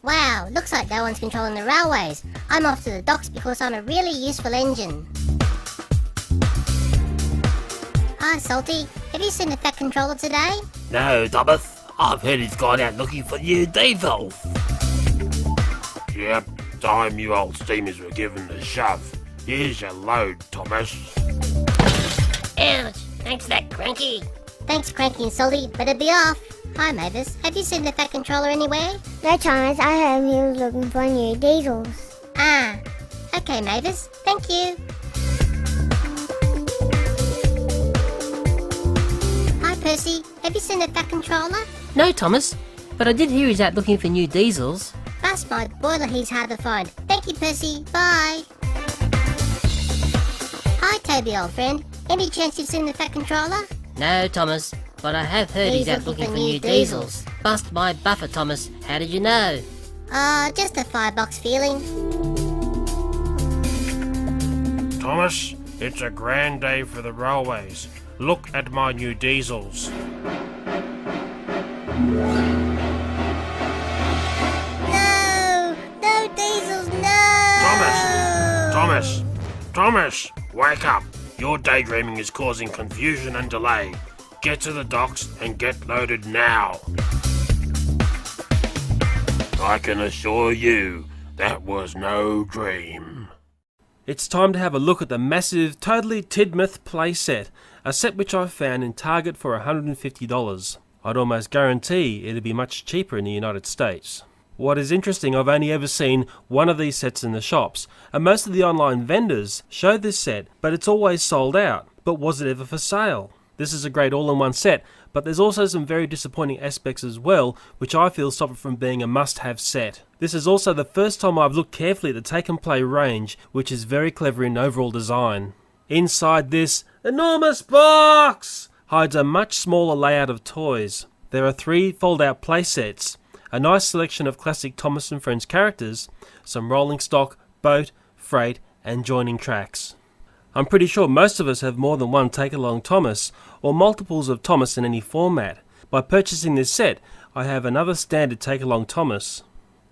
Wow, looks like no one's controlling the railways. I'm off to the docks because I'm a really useful engine. Hi Salty, have you seen the Fat Controller today? No, Thomas. I've heard he's gone out looking for new diesels. Yep, time you old steamers were given the shove. Here's your load, Thomas. Ouch! Thanks for that, Cranky. Thanks Cranky and Salty, better be off. Hi Mavis, have you seen the Fat Controller anywhere? No, Thomas, I heard he was looking for new diesels. Ah, okay Mavis, thank you. Hi Percy, have you seen the Fat Controller? No, Thomas, but I did hear he's out looking for new diesels. Bust my boiler, he's hard to find. Thank you Percy, bye. Hi Toby old friend, any chance you've seen the Fat Controller? No, Thomas, but I have heard he's out looking for new diesels. Bust my buffer, Thomas. How did you know? Just a firebox feeling. Thomas, it's a grand day for the railways. Look at my new diesels. No diesels, no! Thomas, wake up. Your daydreaming is causing confusion and delay. Get to the docks and get loaded now. I can assure you, that was no dream. It's time to have a look at the massive Totally Tidmouth playset, a set which I found in Target for $150. I'd almost guarantee it'd be much cheaper in the United States. What is interesting, I've only ever seen one of these sets in the shops, and most of the online vendors showed this set, but it's always sold out. But was it ever for sale? This is a great all-in-one set, but there's also some very disappointing aspects as well, which I feel stop it from being a must-have set. This is also the first time I've looked carefully at the take-and-play range, which is very clever in overall design. Inside this enormous box hides a much smaller layout of toys. There are 3 fold-out play sets, a nice selection of classic Thomas & Friends characters, some rolling stock, boat, freight and joining tracks. I'm pretty sure most of us have more than one take-along Thomas, or multiples of Thomas in any format. By purchasing this set, I have another standard take-along Thomas.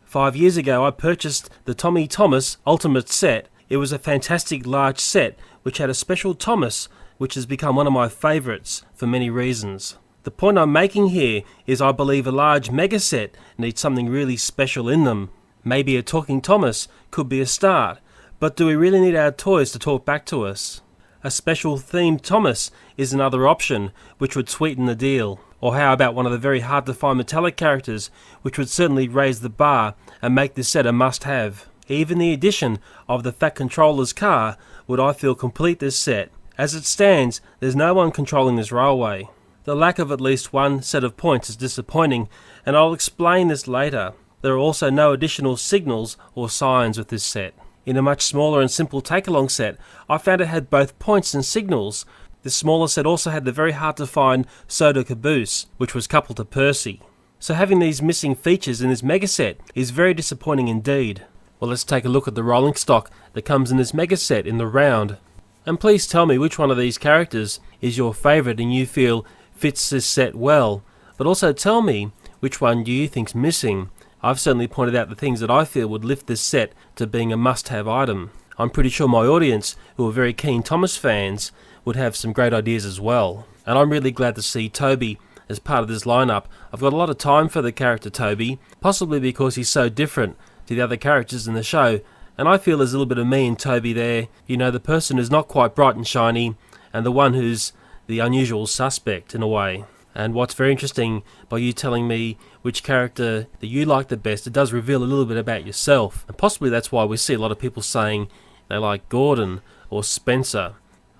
5 years ago I purchased the Tommy Thomas Ultimate set. It was a fantastic large set which had a special Thomas which has become one of my favourites for many reasons. The point I'm making here is I believe a large mega set needs something really special in them. Maybe a talking Thomas could be a start, but do we really need our toys to talk back to us? A special themed Thomas is another option which would sweeten the deal. Or how about one of the very hard to find metallic characters which would certainly raise the bar and make this set a must have. Even the addition of the Fat Controller's car would I feel complete this set. As it stands, there's no one controlling this railway. The lack of at least one set of points is disappointing, and I'll explain this later. There are also no additional signals or signs with this set. In a much smaller and simple take-along set, I found it had both points and signals. This smaller set also had the very hard to find Soda Caboose, which was coupled to Percy. So having these missing features in this mega set is very disappointing indeed. Well, let's take a look at the rolling stock that comes in this mega set in the round. And please tell me which one of these characters is your favourite and you feel fits this set well, but also tell me which one do you think's missing. I've certainly pointed out the things that I feel would lift this set to being a must-have item. I'm pretty sure my audience, who are very keen Thomas fans, would have some great ideas as well. And I'm really glad to see Toby as part of this lineup. I've got a lot of time for the character Toby, possibly because he's so different to the other characters in the show, and I feel there's a little bit of me in Toby there. You know, the person who's not quite bright and shiny, and the one who's the unusual suspect in a way. And what's very interesting, by you telling me which character that you like the best, it does reveal a little bit about yourself. And possibly that's why we see a lot of people saying they like Gordon or Spencer.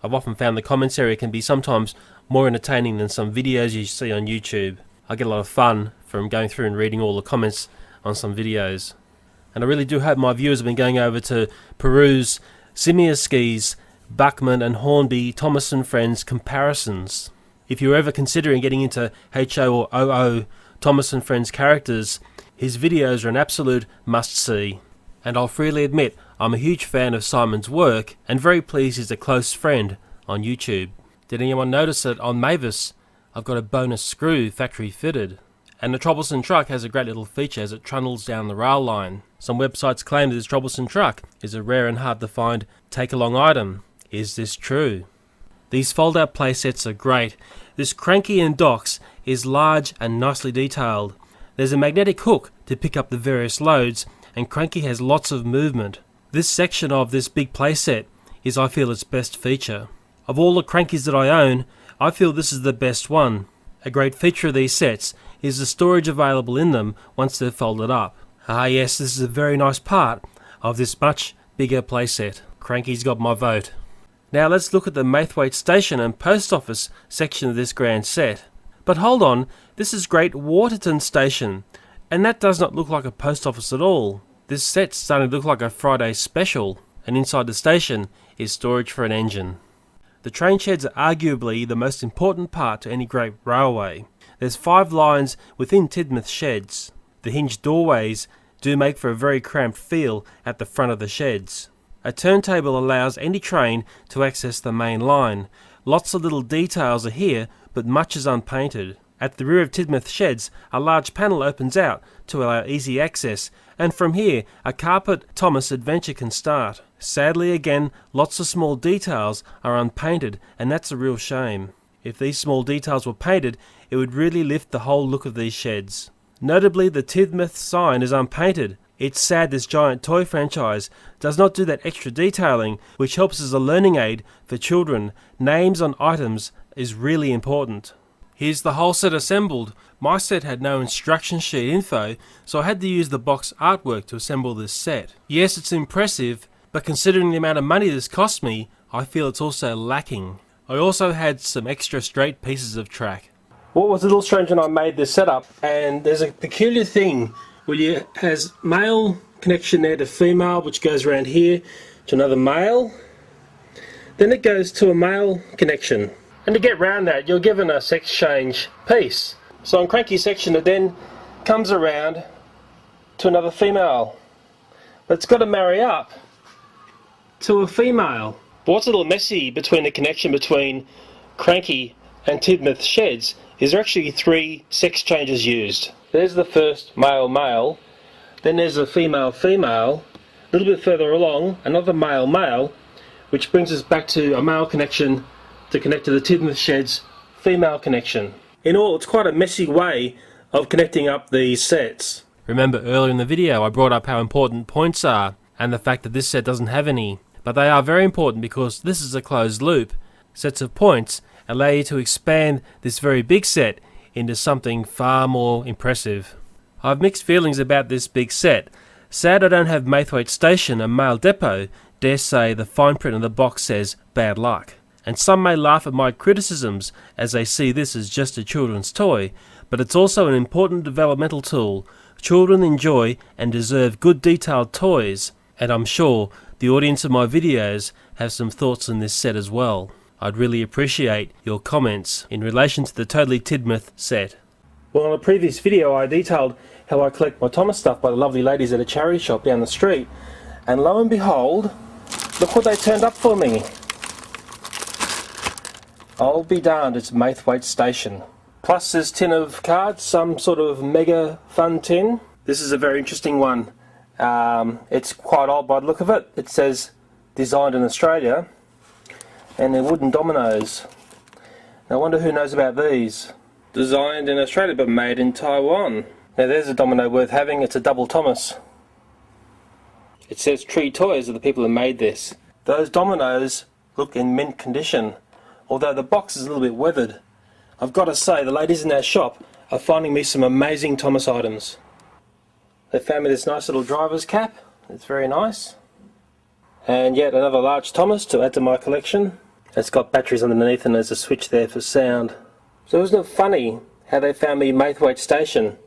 I've often found the comments area can be sometimes more entertaining than some videos you see on YouTube. I get a lot of fun from going through and reading all the comments on some videos. And I really do hope my viewers have been going over to peruse Simierski's Buckman and Hornby Thomas and Friends comparisons. If you're ever considering getting into HO or OO Thomas and Friends characters, his videos are an absolute must-see. And I'll freely admit I'm a huge fan of Simon's work and very pleased he's a close friend on YouTube. Did anyone notice that on Mavis I've got a bonus screw factory fitted? And the troublesome truck has a great little feature as it trundles down the rail line. Some websites claim that this troublesome truck is a rare and hard to find take-along item. Is this true? These fold-out playsets are great. This cranky and docks is large and nicely detailed. There's a magnetic hook to pick up the various loads, and Cranky has lots of movement. This section of this big playset is, I feel, its best feature. Of all the Crankies that I own, I feel this is the best one. A great feature of these sets is the storage available in them once they're folded up. Ah yes, this is a very nice part of this much bigger playset. Cranky's got my vote. Now let's look at the Maithwaite Station and Post Office section of this grand set. But hold on, this is Great Waterton Station, and that does not look like a post office at all. This set's starting to look like a Friday special, and inside the station is storage for an engine. The train sheds are arguably the most important part to any great railway. There's 5 lines within Tidmouth sheds. The hinged doorways do make for a very cramped feel at the front of the sheds. A turntable allows any train to access the main line. Lots of little details are here, but much is unpainted. At the rear of Tidmouth sheds, a large panel opens out to allow easy access, and from here, a Carpet Thomas adventure can start. Sadly again, lots of small details are unpainted, and that's a real shame. If these small details were painted, it would really lift the whole look of these sheds. Notably, the Tidmouth sign is unpainted. It's sad this giant toy franchise does not do that extra detailing, which helps as a learning aid for children. Names on items is really important. Here's the whole set assembled. My set had no instruction sheet info, so I had to use the box artwork to assemble this set. Yes, it's impressive, but considering the amount of money this cost me, I feel it's also lacking. I also had some extra straight pieces of track. What was a little strange when I made this setup, and there's a peculiar thing where it has male connection there to female, which goes around here to another male. Then it goes to a male connection. And to get round that, you're given a sex change piece. So on Cranky section, it then comes around to another female. But it's got to marry up to a female. But what's a little messy between the connection between Cranky and Tidmouth sheds is there are actually 3 sex changes used. There's the first male-male, then there's a female-female, a little bit further along, another male-male, which brings us back to a male connection to connect to the Tidmouth sheds female connection. In all, it's quite a messy way of connecting up these sets. Remember earlier in the video I brought up how important points are, and the fact that this set doesn't have any. But they are very important because this is a closed loop. Sets of points allow you to expand this very big set into something far more impressive. I have mixed feelings about this big set. Sad I don't have Maithwaite Station and Mail Depot. Dare say the fine print on the box says bad luck. And some may laugh at my criticisms as they see this as just a children's toy, but it's also an important developmental tool. Children enjoy and deserve good detailed toys, and I'm sure the audience of my videos have some thoughts on this set as well. I'd really appreciate your comments in relation to the Totally Tidmouth set. Well, in a previous video I detailed how I collect my Thomas stuff by the lovely ladies at a charity shop down the street, and lo and behold, look what they turned up for me. I'll be darned, it's Maithwaite Station. Plus this tin of cards, some sort of mega fun tin. This is a very interesting one. It's quite old by the look of it. It says designed in Australia, and they're wooden dominoes. Now I wonder who knows about these. Designed in Australia but made in Taiwan. Now there's a domino worth having. It's a double Thomas. It says Tree Toys are the people who made this. Those dominoes look in mint condition, although the box is a little bit weathered. I've got to say, the ladies in our shop are finding me some amazing Thomas items. They found me this nice little driver's cap. It's very nice. And yet another large Thomas to add to my collection. It's got batteries underneath and there's a switch there for sound. So isn't it funny how they found me Maithwaite Station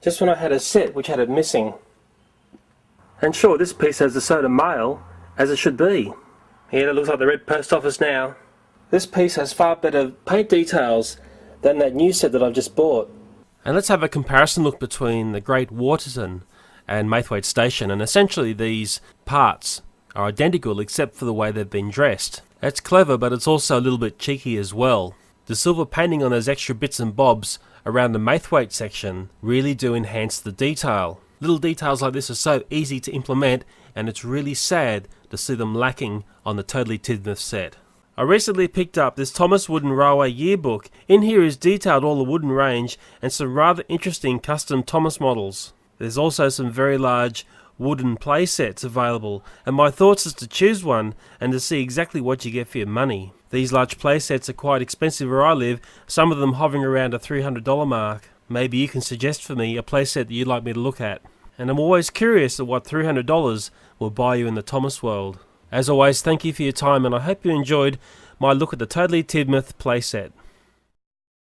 just when I had a set which had it missing? And sure, this piece has the soda mail, as it should be. Yeah, it looks like the red post office now. This piece has far better paint details than that new set that I've just bought. And let's have a comparison look between the Great Waterton and Maithwaite Station, and essentially these parts are identical except for the way they've been dressed. That's clever, but it's also a little bit cheeky as well. The silver painting on those extra bits and bobs around the Maithwaite section really do enhance the detail. Little details like this are so easy to implement, and it's really sad to see them lacking on the Totally Tidmouth set. I recently picked up this Thomas Wooden Railway yearbook. In here is detailed all the wooden range and some rather interesting custom Thomas models. There's also some very large wooden play sets available, and my thoughts is to choose one and to see exactly what you get for your money. These large play sets are quite expensive where I live, some of them hovering around a $300 mark. Maybe you can suggest for me a play set that you'd like me to look at. And I'm always curious at what $300 will buy you in the Thomas world. As always, thank you for your time, and I hope you enjoyed my look at the Totally Tidmouth play set.